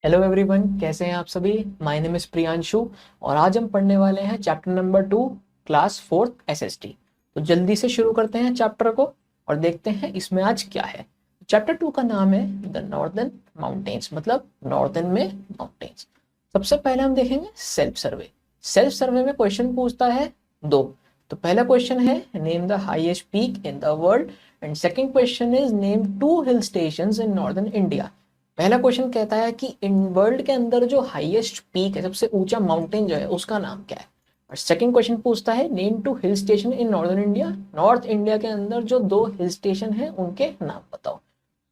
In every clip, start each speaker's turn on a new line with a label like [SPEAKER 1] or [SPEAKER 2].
[SPEAKER 1] Hello everyone, कैसे हैं आप सभी। माय नेम इज प्रियांशु और आज हम पढ़ने वाले हैं chapter number 2, class 4th SST. तो जल्दी से शुरू करते हैं चैप्टर को और देखते हैं इसमें आज क्या है। चैप्टर 2 का नाम है द नॉर्दर्न माउंटेन्स, मतलब नॉर्दर्न में माउंटेन्स। सबसे पहले हम देखेंगे सेल्फ सर्वे। सेल्फ सर्वे में क्वेश्चन पूछता है दो। तो पहला क्वेश्चन है name the highest peak in the world and second question is name 2 hill stations in northern India. पहला क्वेश्चन कहता है कि इन वर्ल्ड के अंदर जो हाईएस्ट पीक है, सबसे ऊंचा माउंटेन जो है, उसका नाम क्या है। और सेकंड क्वेश्चन पूछता है name 2 hill station in northern India. North India के अंदर जो 2 हिल स्टेशन है उनके नाम बताओ।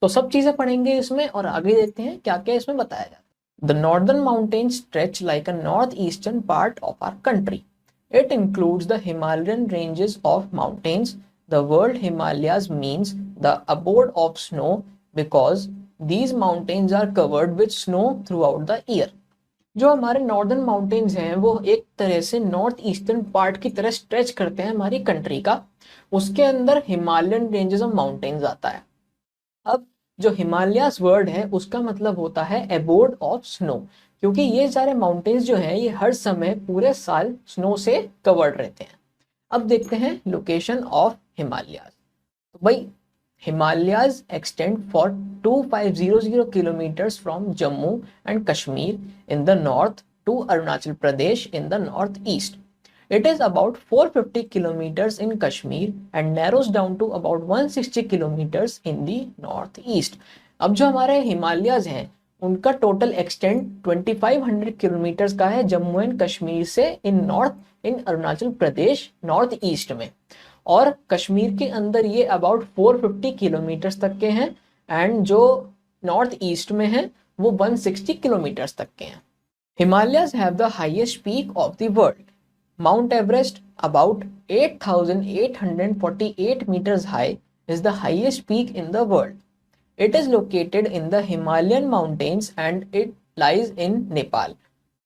[SPEAKER 1] तो सब चीजें पढ़ेंगे इसमें और आगे देखते हैं क्या क्या इसमें बताया जाता है। The northern mountain stretch like a north eastern part of our country. It includes the Himalayan ranges of mountains. The world Himalayas means the abode of snow because these mountains are covered with snow throughout the year। जो हमारे northern mountains हैं वो एक तरह से north eastern part की तरह stretch करते हैं हमारी कंट्री का। उसके अंदर हिमालयन रेंजेस ऑफ माउंटेन्स आता है। अब जो हिमालयास वर्ड है उसका मतलब होता है एबोर्ड ऑफ स्नो, क्योंकि ये सारे माउंटेन्स जो हैं ये हर समय पूरे साल स्नो से कवर्ड रहते हैं। अब देखते हैं लोकेशन ऑफ हिमालयास। तो भाई Himalayas extend for 2500 kilometers from Jammu and Kashmir in the north to Arunachal Pradesh in the northeast. It is about 450 kilometers in Kashmir and narrows down to about 160 kilometers in the northeast. अब जो हमारे हिमालयाज हैं उनका total extend 2500 kilometres का है Jammu and Kashmir से in north in Arunachal Pradesh north east में, और कश्मीर के अंदर ये अबाउट 450 किलोमीटर्स तक के हैं एंड जो नॉर्थ ईस्ट में है वो 160 किलोमीटर्स तक के हैं। Himalayas have the highest peak of the world. Mount Everest about 8848 meters high is the highest peak in the world. It is located in the Himalayan mountains and it lies in Nepal.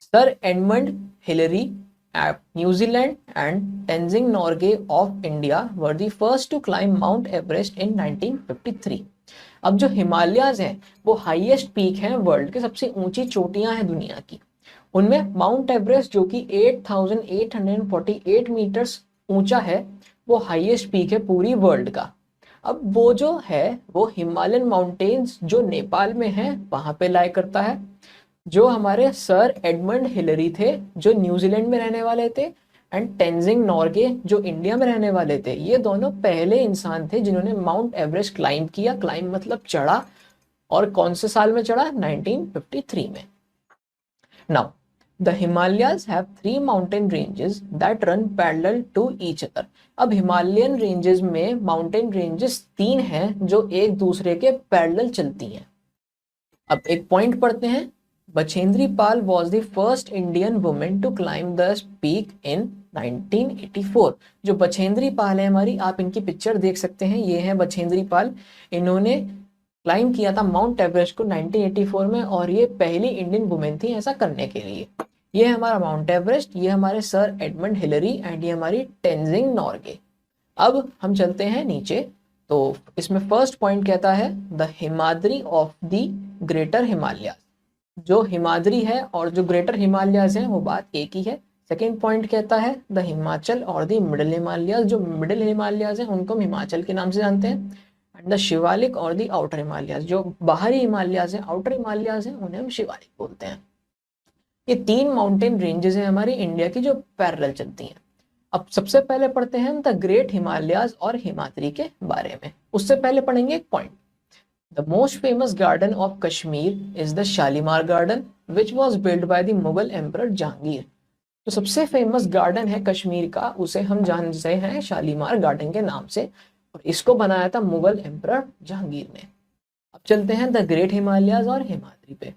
[SPEAKER 1] Sir Edmund Hillary New Zealand and Tenzing Norgay of India were the first to climb Mount Everest in 1953। अब जो हिमालयाज हैं वो highest peak हैं world के, सबसे ऊंची चोटियां हैं दुनिया की। उनमें माउंट एवरेस्ट जो कि 8848 मीटर्स ऊंचा है वो हाईएस्ट पीक है पूरी वर्ल्ड का। अब वो जो है वो हिमालयन माउंटेन्स जो नेपाल में है वहां पे लाई करता है। जो हमारे सर एडमंड हिलरी थे जो न्यूजीलैंड में रहने वाले थे एंड टेंजिंग नॉर्गे जो इंडिया में रहने वाले थे, ये दोनों पहले इंसान थे जिन्होंने माउंट एवरेस्ट क्लाइंब किया। क्लाइंब मतलब चढ़ा, और कौन से साल में चढ़ा? 1953 में। Now the Himalayas have 3 mountain ranges that run parallel to each other. अब हिमालयन रेंजेस में माउंटेन रेंजेस 3 हैं जो एक दूसरे के पैरेलल चलती हैं। अब एक पॉइंट पढ़ते हैं। Bachendri Pal was the first Indian women to climb the peak in 1984। जो बछेंद्री पाल है हमारी, आप इनकी पिक्चर देख सकते हैं, ये है बछेंद्री पाल। इन्होंने क्लाइंब किया था माउंट एवरेस्ट को 1984 में और ये पहली इंडियन वुमेन थी ऐसा करने के लिए। ये है हमारा माउंट एवरेस्ट, ये हमारे सर एडमंड हिलरी एंड ये हमारी टेंजिंग नॉर्गे। अब हम चलते हैं नीचे। तो इसमें फर्स्ट पॉइंट कहता है the Himadri of the greater Himalayas. जो हिमाद्री है और जो ग्रेटर हिमालयाज है वो बात एक ही है। सेकेंड पॉइंट कहता है द हिमाचल और द मिडिल हिमालयाज। जो मिडिल हिमालयाज है उनको हम हिमाचल के नाम से जानते हैं। एंड द शिवालिक और द आउटर हिमालयाज। जो बाहरी हिमालयाज है, आउटर हिमालयाज है, उन्हें हम शिवालिक बोलते हैं। ये 3 माउंटेन रेंजेस हैं हमारी इंडिया की जो पैरेलल चलती हैं। अब सबसे पहले पढ़ते हैं द ग्रेट हिमालयाज और हिमाद्री के बारे में। उससे पहले पढ़ेंगे एक point. The most famous garden of Kashmir is the Shalimar Garden, which was built by the Mughal Emperor Jahangir। तो सबसे फेमस गार्डन है कश्मीर का, उसे हम जानते हैं शालीमार गार्डन के नाम से, और इसको बनाया था मुगल एम्परर जहांगीर ने। अब चलते हैं द ग्रेट हिमालयाज और हिमाद्री पे।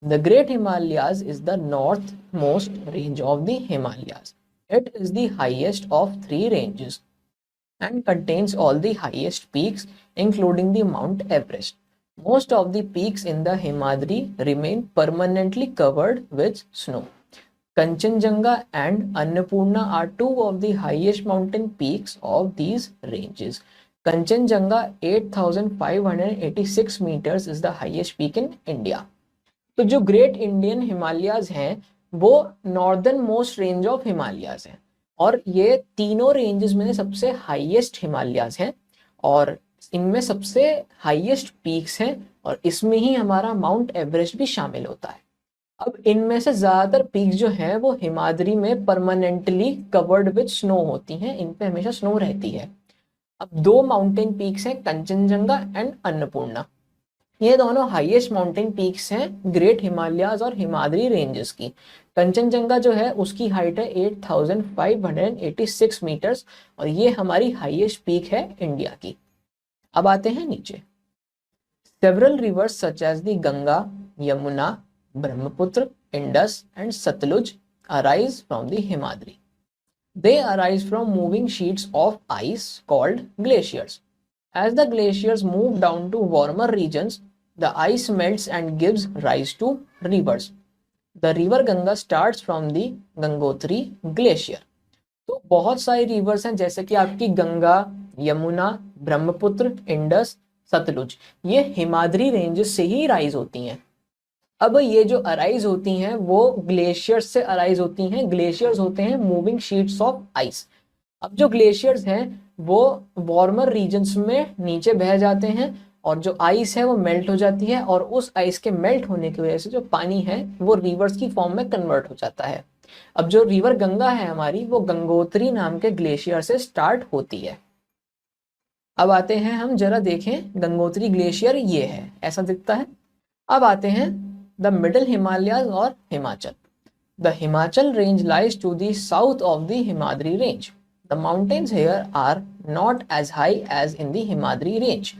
[SPEAKER 1] The great Himalayas is the north most range of the Himalayas. It is the highest of 3 ranges and contains all the highest peaks including the Mount Everest. Most of the peaks in the Himadri remain permanently covered with snow. Kanchenjunga and Annapurna are 2 of the highest mountain peaks of these ranges. Kanchenjunga 8586 meters is the highest peak in India. तो जो great Indian Himalayas हैं वो northern most range of Himalayas हैं, और ये तीनों ranges में सबसे हाईएस्ट हिमालयाज हैं, और इनमें सबसे हाईएस्ट पीक्स हैं, और इसमें ही हमारा माउंट एवरेस्ट भी शामिल होता है। अब इनमें से ज्यादातर पीक्स जो हैं वो हिमाद्री में परमानेंटली कवर्ड विद स्नो होती हैं, इन पे हमेशा स्नो रहती है। अब दो माउंटेन पीक्स हैं, कंचनजंगा एंड अन्नपूर्णा। ये दोनों हाईएस्ट माउंटेन पीक्स हैं ग्रेट हिमालयाज और हिमाद्री रेंजेस की। कंचनजंगा जो है उसकी हाइट है 8586 मीटर्स, और ये हमारी हाईएस्ट पीक है इंडिया की। अब आते हैं नीचे। Several rivers such as the Ganga, Yamuna, Brahmaputra, Indus and Sutlej arise from the Himadri. They arise from moving sheets of ice called glaciers. As the glaciers move down to warmer regions, the ice melts and gives rise to rivers. The river Ganga starts from the Gangotri Glacier. तो बहुत सारी reverse हैं, जैसे कि आपकी Ganga, Yamuna, Brahmaputra, Indus, Sutlej, ये Himadri ranges से ही rise होती हैं। अब ये जो अराइज होती हैं वो ग्लेशियर्स से अराइज होती हैं। ग्लेशियर्स होते हैं मूविंग शीट्स ऑफ आइस। अब जो ग्लेशियर्स हैं वो वार्मर रीजन्स में नीचे बह जाते हैं, और जो आइस है वो मेल्ट हो जाती है, और उस आइस के मेल्ट होने की वजह से जो पानी है वो रिवर्स की फॉर्म में कन्वर्ट हो जाता है। अब जो रिवर गंगा है हमारी, वो गंगोत्री नाम के ग्लेशियर से स्टार्ट होती है। अब आते हैं हम जरा देखें, गंगोत्री ग्लेशियर ये है, ऐसा दिखता है। अब आते हैं द मिडल हिमालयाज और Himachal. The Himachal range lies to the south of the Himadri range. The mountains here are not as high as in the Himadri range.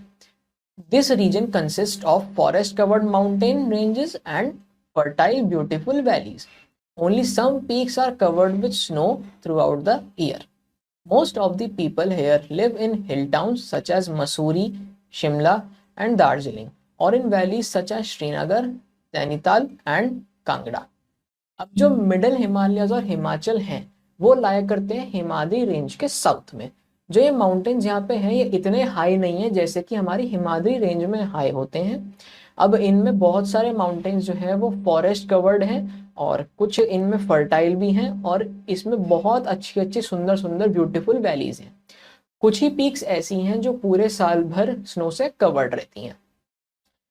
[SPEAKER 1] This region consists of forest-covered mountain ranges and fertile, beautiful valleys. Only some peaks are covered with snow throughout the year. Most of the people here live in hill towns such as Mussoorie, Shimla, and Darjeeling, or in valleys such as Srinagar, Nainital, and Kangra. अब जो middle Himalayas और हिमाचल हैं वो लाया करते हैं Himadri range के south में। जो ये माउंटेन्स यहाँ पे हैं ये इतने हाई नहीं है जैसे कि हमारी हिमाद्री रेंज में हाई होते हैं। अब इनमें बहुत सारे माउंटेन्स जो है वो फॉरेस्ट कवर्ड हैं, और कुछ इनमें फर्टाइल भी हैं, और इसमें बहुत अच्छी अच्छी सुंदर सुंदर ब्यूटीफुल वैलीज हैं। कुछ ही पीक्स ऐसी हैं जो पूरे साल भर स्नो से कवर्ड रहती हैं।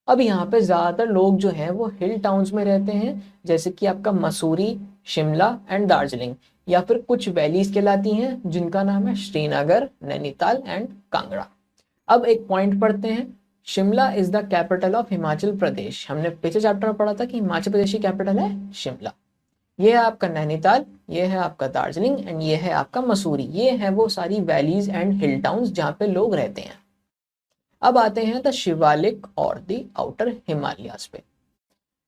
[SPEAKER 1] अब यहाँ पे ज़्यादातर लोग जो हैं वो हिल टाउन्स में रहते हैं, जैसे कि आपका मसूरी, शिमला एंड दार्जिलिंग, या फिर कुछ वैलीज कहलाती हैं जिनका नाम है श्रीनगर, नैनीताल एंड कांगड़ा। अब एक पॉइंट पढ़ते हैं। Shimla is the capital of Himachal Pradesh. हमने पिछले चैप्टर में पढ़ा था कि हिमाचल प्रदेश की कैपिटल है शिमला। ये है आपका नैनीताल, ये है आपका दार्जिलिंग एंड ये है आपका मसूरी। ये है वो सारी वैलीज एंड हिल टाउन्स जहाँ पे लोग रहते हैं। अब आते हैं द शिवालिक और द आउटर हिमालयाज पे।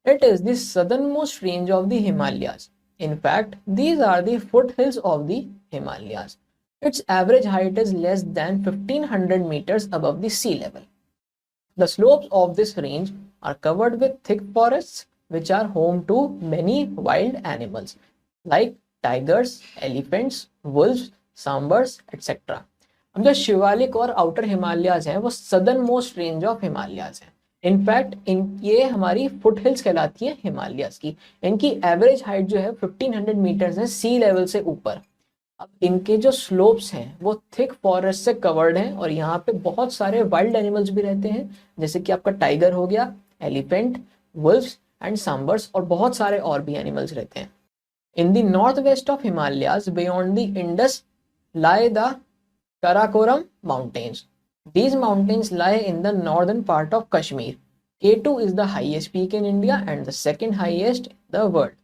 [SPEAKER 1] It is the southern most range of the Himalayas. In fact, these are the foothills of the Himalayas. Its average height is less than 1500 meters above the sea level. The slopes of this range are covered with thick forests which are home to many wild animals like tigers, elephants, wolves, sambars, etc. अब जो शिवालिक और outer Himalayas हैं वो southern most range of Himalayas हैं। In fact ये हमारी foot hills कहलाती है हिमालयाज की। इनकी एवरेज हाइट जो है 1500 मीटर्स है सी लेवल से ऊपर। अब इनके जो स्लोप्स हैं वो थिक फॉरेस्ट से कवर्ड हैं, और यहाँ पे बहुत सारे वाइल्ड एनिमल्स भी रहते हैं, जैसे कि आपका टाइगर हो गया, एलिफेंट, वुल्व्स एंड सांबर्स, और बहुत सारे और भी एनिमल्स रहते हैं। In the north west of Himalayas beyond the Indus lie the Karakoram Mountains. These mountains lie in the northern part of Kashmir. K2 is the highest peak in India and the second highest in the world.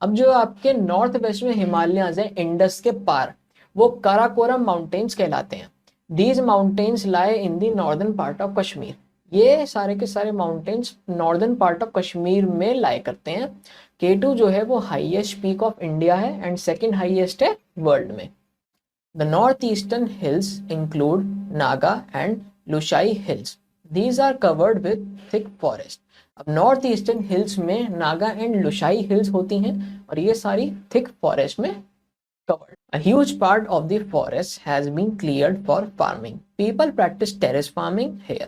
[SPEAKER 1] अब जो आपके north west में हिमालयाज हैं Indus के पार, वो Karakoram mountains कहलाते हैं। These mountains lie in the northern part of Kashmir. ये सारे के सारे mountains northern part of Kashmir में लाई करते हैं। K2 जो है वो हाईएस्ट पीक ऑफ इंडिया है एंड सेकेंड हाईएस्ट है वर्ल्ड में। The northeastern hills include Naga and Lushai hills. These are covered with thick forest. अब नॉर्थ ईस्टर्न हिल्स में नागा एंड लुशाई हिल्स होती हैं, और ये सारी थिक फॉरेस्ट में covered. A huge part of the forest has been cleared for farming. People practice terrace farming here.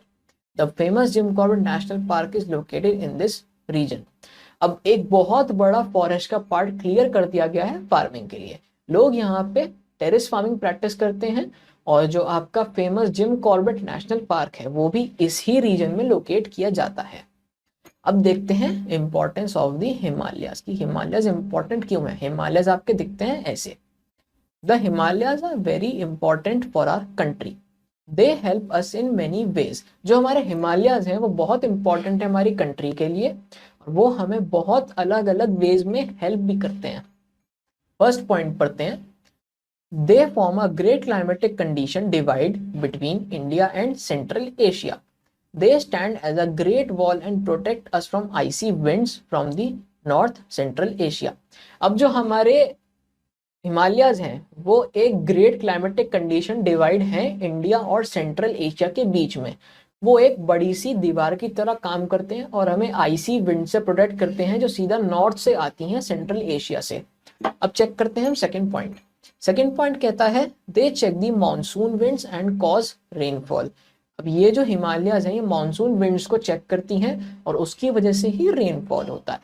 [SPEAKER 1] The famous Jim Corbett National Park is located in this region. अब एक बहुत बड़ा फॉरेस्ट का part clear कर दिया गया है farming के लिए। लोग यहाँ पे टेरेस फार्मिंग प्रैक्टिस करते हैं, और जो आपका famous gym Corbett National park है वो भी इस ही रीजन में लोकेट किया जाता है। अब देखते हैं इंपॉर्टेंस ऑफ द हिमालयाज की हिमालयाज इंपॉर्टेंट क्यों है। हिमालयाज आपके दिखते हैं ऐसे। The Himalayas are very important for our country, they help us in many ways. जो हमारे हिमालयाज हैं वो बहुत इंपॉर्टेंट है हमारी कंट्री के लिए, और वो हमें बहुत अलग अलग वेज में हेल्प भी करते हैं। फर्स्ट पॉइंट पढ़ते हैं। They form a great climatic condition divide between India and central Asia. They stand as a great wall and protect us from icy winds from the North Central Asia. अब जो हमारे हिमालयाज हैं वो एक great climatic condition divide है India और central Asia के बीच में। वो एक बड़ी सी दीवार की तरह काम करते हैं और हमें आईसी विंड से प्रोटेक्ट करते हैं जो सीधा नॉर्थ से आती हैं सेंट्रल एशिया से। अब चेक करते हैं हम सेकंड पॉइंट। सेकंड पॉइंट कहता है they check the monsoon winds and cause rainfall. अब ये जो हिमालयाज हैं ये मानसून विंड्स को चेक करती हैं और उसकी वजह से ही रेनफॉल होता है।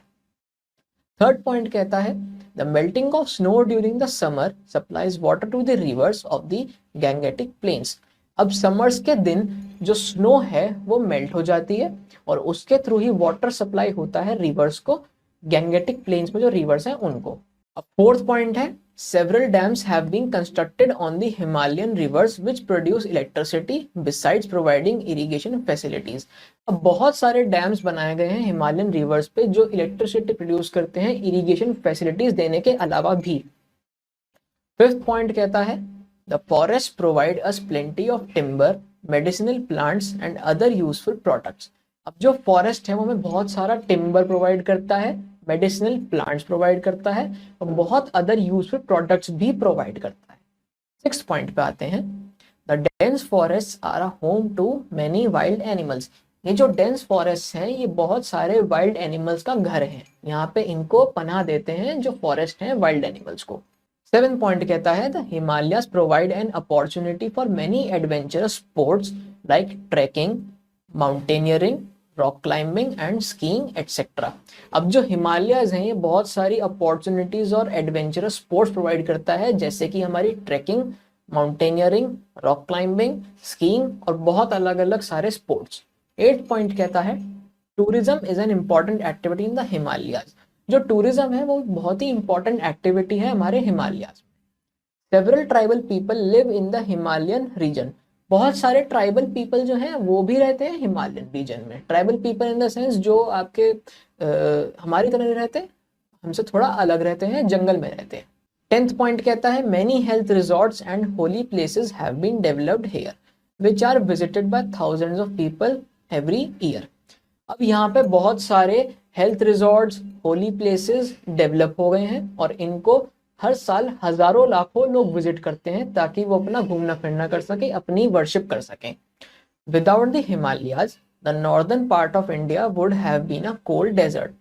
[SPEAKER 1] थर्ड पॉइंट कहता है the melting of snow during the summer supplies water to the rivers of the Gangetic plains. अब समर्स के दिन जो स्नो है वो मेल्ट हो जाती है और उसके थ्रू ही वाटर सप्लाई होता है रिवर्स को, गैंगेटिक प्लेन्स में जो रिवर्स हैं उनको। अब फोर्थ पॉइंट है several dams have been constructed on the Himalayan rivers which produce electricity besides providing irrigation facilities। अब बहुत सारे डैम्स बनाए गए हैं हिमालयन रिवर्स पे जो इलेक्ट्रिसिटी प्रोड्यूस करते हैं इरिगेशन फैसिलिटीज देने के अलावा भी। फिफ्थ पॉइंट कहता है the forest provide us plenty of timber, medicinal plants and other useful products. अब जो फॉरेस्ट है वो हमें बहुत सारा टिम्बर प्रोवाइड करता है, मेडिसिनल प्लांट्स प्रोवाइड करता है और बहुत अदर यूजफुल प्रोडक्ट्स भी प्रोवाइड करता है। सिक्स पॉइंट पे आते हैं। The dense forest are a home to many wild animals. ये जो डेंस फॉरेस्ट हैं ये बहुत सारे वाइल्ड एनिमल्स का घर है, यहाँ पे इनको पनाह देते हैं जो फॉरेस्ट हैं वाइल्ड एनिमल्स को। सेवन पॉइंट कहता है the Himalayas provide an opportunity for many adventurous sports like trekking, mountaineering, rock climbing and skiing etcetera. अब जो हिमालयाज हैं ये बहुत सारी अपॉर्चुनिटीज और एडवेंचरस स्पोर्ट्स प्रोवाइड करता है जैसे कि हमारी trekking, mountaineering, rock climbing, skiing और बहुत अलग अलग सारे स्पोर्ट्स। 8 पॉइंट कहता है tourism is an important activity in the Himalayas. जो टूरिज्म है वो बहुत ही इंपॉर्टेंट एक्टिविटी है हमारे हिमालयाज में। Several tribal people live in the Himalayan region. बहुत सारे ट्राइबल पीपल जो हैं वो भी रहते हैं हिमालयन रीजन में। Tribal people in the sense जो आपके हमारी तरह नहीं रहते, हमसे थोड़ा अलग रहते हैं, जंगल में रहते हैं। 10th पॉइंट कहता है many health resorts and holy places have been developed here which are visited by thousands of people every year. अब यहाँ पे बहुत सारे health resorts, holy places develop हो गए हैं और इनको हर साल हजारों लाखों लोग विजिट करते हैं ताकि वो अपना घूमना फिरना कर सके, अपनी वर्शिप कर सकें। Without the Himalayas the northern part of India would have been a cold desert.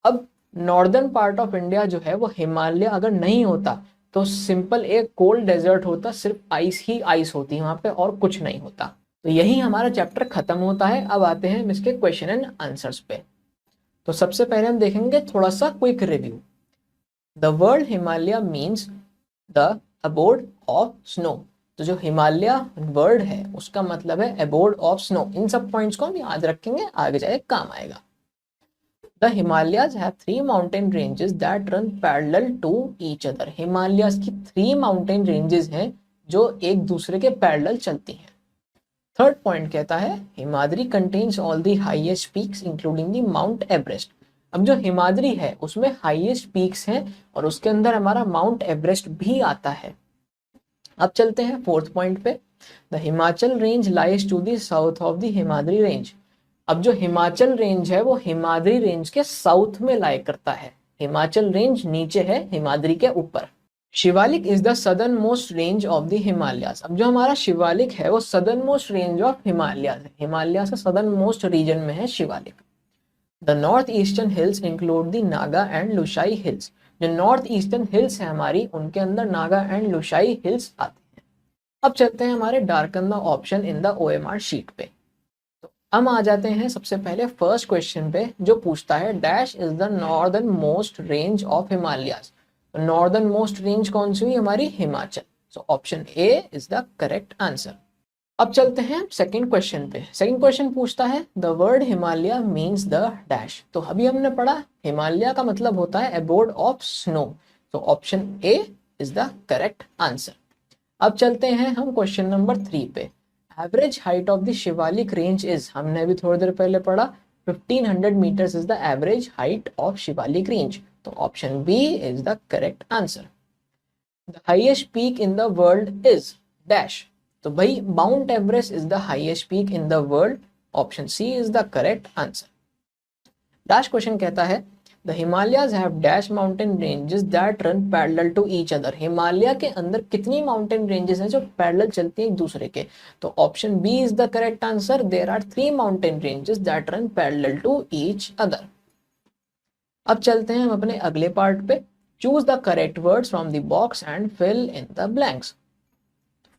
[SPEAKER 1] अब नॉर्दर्न पार्ट ऑफ इंडिया जो है वो हिमालय अगर नहीं होता तो सिंपल एक कोल्ड डेजर्ट होता, सिर्फ आइस ही आइस होती वहां पे और कुछ नहीं होता। तो यही हमारा चैप्टर खत्म होता है। अब आते हैं इसके क्वेश्चन एंड आंसर्स पे। तो सबसे पहले हम देखेंगे थोड़ा सा quick review. The word Himalaya means the abode of snow. तो जो हिमालय वर्ड है उसका मतलब है अबोर्ड ऑफ स्नो। इन सब पॉइंट्स को हम याद रखेंगे, आगे जाके काम आएगा। The Himalayas have 3 mountain ranges that run parallel to each other. Himalayas की 3 माउंटेन रेंजेस हैं जो एक दूसरे के पैरेलल चलती हैं। थर्ड पॉइंट कहता है Himadri contains all the highest peaks including the mount Everest. अब जो हिमाद्री है उसमें हाईएस्ट पीक्स हैं और उसके अंदर हमारा माउंट एवरेस्ट भी आता है। अब चलते हैं फोर्थ पॉइंट पे। The Himachal range lies to the south of the Himadri range. अब जो हिमाचल रेंज है वो हिमाद्री रेंज के साउथ में लाई करता है। हिमाचल रेंज नीचे है, हिमाद्री के ऊपर। Shivalik is the southern most range of the Himalayas. अब जो हमारा शिवालिक है वो southern most range of Himalayas है। हिमालय से सदर्न मोस्ट रीजन में है Shivalik. The north eastern hills include the Naga and Lushai hills. जो नॉर्थ ईस्टर्न हिल्स है हमारी उनके अंदर नागा एंड लुशाई हिल्स आते हैं। अब चलते हैं हमारे darken the option in the OMR sheet पे। तो हम आ जाते हैं सबसे पहले फर्स्ट क्वेश्चन पे, जो पूछता है dash is the northern most range of Himalayas. Northern most range कौन सी हुई हमारी? Himachal. So option A is the correct answer. अब चलते हैं सेकंड क्वेश्चन पे। सेकंड क्वेश्चन पूछता है the word Himalaya means the dash. तो अभी हमने पढ़ा हिमालय का मतलब होता है अबोर्ड ऑफ स्नो। तो option A is the correct answer. अब चलते हैं हम क्वेश्चन नंबर 3 पे। Average height of the Shivalik range is, हमने अभी थोड़ी देर पहले पढ़ा 1500 meters is the average height of Shivalik range. तो option B is the correct answer. The highest peak in the world is dash. तो भाई Mount Everest is the highest peak in the world. Option C is the correct answer. Dash question कहता है the Himalayas have dash mountain ranges that run parallel to each other. Himalaya के अंदर कितनी mountain ranges हैं जो parallel चलती हैं एक दूसरे के? तो option B is the correct answer. There are 3 mountain ranges that run parallel to each other. अब चलते हैं हम अपने अगले पार्ट पे। Choose the correct words from the box and fill in the blanks.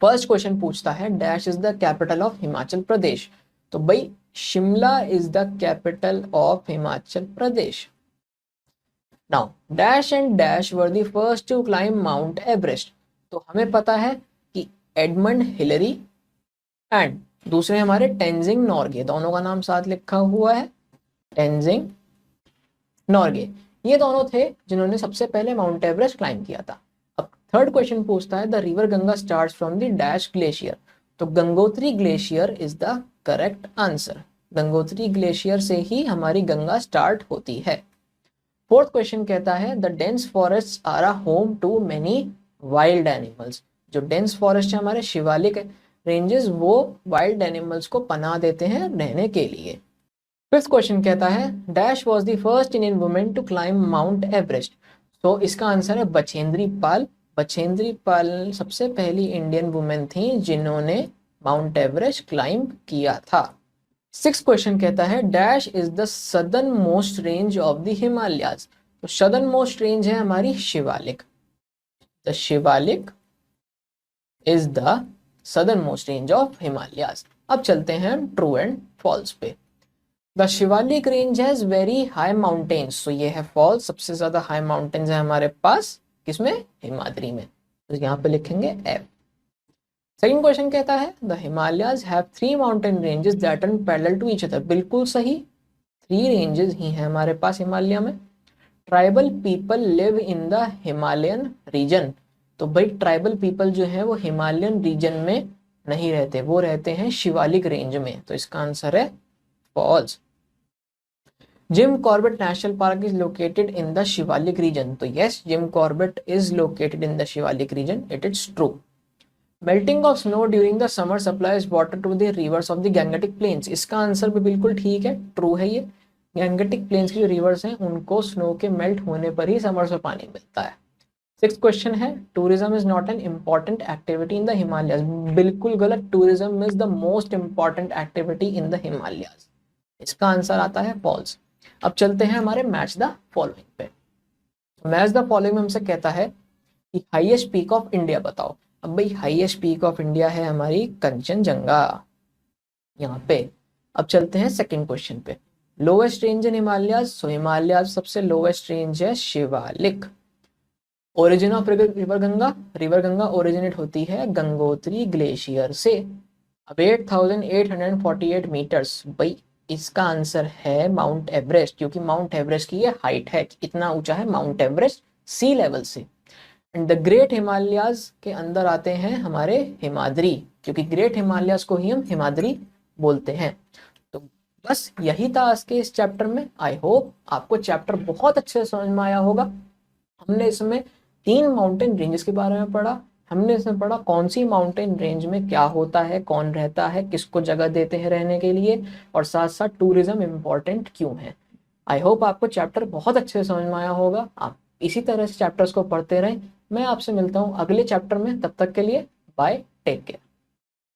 [SPEAKER 1] First question पूछता है dash is the capital of Himachal Pradesh. तो भाई Shimla is the capital of Himachal Pradesh. Now dash and dash were the first to climb Mount Everest. तो हमें पता है कि Edmund Hillary and दूसरे हमारे टेंजिंग नॉर्गे, दोनों का नाम साथ लिखा हुआ है टेंजिंग नॉर्गे। ये दोनों थे जिन्होंने सबसे पहले माउंट एवरेस्ट क्लाइम किया था। अब थर्ड क्वेश्चन पूछता है the river Ganga starts from the dash glacier. तो Gangotri glacier is the correct answer. Gangotri glacier से ही हमारी गंगा स्टार्ट होती है। फोर्थ क्वेश्चन कहता है the dense forest are a home to many wild animals. जो डेंस फॉरेस्ट है हमारे शिवालिक रेंजेस, वो वाइल्ड एनिमल्स को पनाह देते हैं रहने के लिए। फिफ्थ क्वेश्चन कहता है dash was the first Indian women to climb Mount Everest. तो इसका आंसर है बछेंद्री पाल। बछेंद्री पाल सबसे पहली इंडियन वुमेन थी जिन्होंने माउंट एवरेस्ट क्लाइम किया था। सिक्स क्वेश्चन कहता है dash is the southern most range of the Himalayas. तो सदर्न मोस्ट रेंज है हमारी Shivalik. The Shivalik is the southern most range of Himalayas. अब चलते हैं ट्रू एंड फॉल्स पे। The Shivalik range has very high mountains. तो ये है फॉल्स। सबसे ज्यादा हाई माउंटेन्स है हमारे पास किसमें? हिमाद्री में। तो यहाँ पे लिखेंगे एफ। सेकंड क्वेश्चन कहता है the Himalayas have 3 mountain ranges that run parallel to each other. बिल्कुल सही, 3 रेंजेस ही हैं हमारे पास हिमालय में। Tribal people live in the Himalayan region. तो भाई ट्राइबल पीपल जो है वो हिमालयन रीजन में नहीं रहते, वो रहते हैं शिवालिक रेंज में। तो इसका आंसर है false. Jim Corbett National Park is located in the Shivalik region. तो yes, Jim Corbett is located in the Shivalik region, it is true. Melting of snow during the summer supplies water to the rivers of the Gangetic plains. इसका answer भी बिल्कुल ठीक है, true है। ये Gangetic plains की जो रिवर्स हैं उनको स्नो के मेल्ट होने पर ही समर से पानी मिलता है। सिक्स्थ क्वेश्चन है tourism is not an important activity in the Himalayas. बिल्कुल गलत, tourism is the most important activity in the Himalayas. इसका आंसर आता है फॉल्स। अब चलते हैं हमारे मैच द फॉलोइंग पे। मैच द फॉलोइंग में हमसे कहता है कि हाईएस्ट पीक ऑफ इंडिया बताओ। अब भाई हाईएस्ट पीक ऑफ इंडिया है हमारी कंचनजंगा यहाँ पे। अब चलते हैं सेकंड क्वेश्चन पे। Lowest range in Himalayas. So Himalayas सबसे लोवेस्ट रेंज है Shivalik. Origin of river Ganga. River Ganga originate होती है गंगोत्री ग्लेशियर से। अब 8848 मीटर्स। भाई इसका आंसर है माउंट एवरेस्ट, क्योंकि माउंट एवरेस्ट की ये हाइट है। इतना ऊंचा है माउंट एवरेस्ट सी लेवल से। एंड द ग्रेट हिमालयाज के अंदर आते हैं हमारे हिमाद्री, क्योंकि ग्रेट हिमालयाज को ही हम हिमाद्री बोलते हैं। तो बस यही था आज के इस चैप्टर में। आई होप आपको चैप्टर बहुत अच्छे से समझ में आया होगा। हमने इसमें 3 माउंटेन रेंजेस के बारे में पढ़ा। हमने इसमें पढ़ा कौन सी माउंटेन रेंज में क्या होता है, कौन रहता है, किसको जगह देते हैं रहने के लिए, और साथ साथ टूरिज्म इम्पोर्टेंट क्यों है। आई होप आपको चैप्टर बहुत अच्छे से समझ में आया होगा। आप इसी तरह से चैप्टर्स को पढ़ते रहें। मैं आपसे मिलता हूँ अगले चैप्टर में, तब तक के लिए बाय, टेक केयर।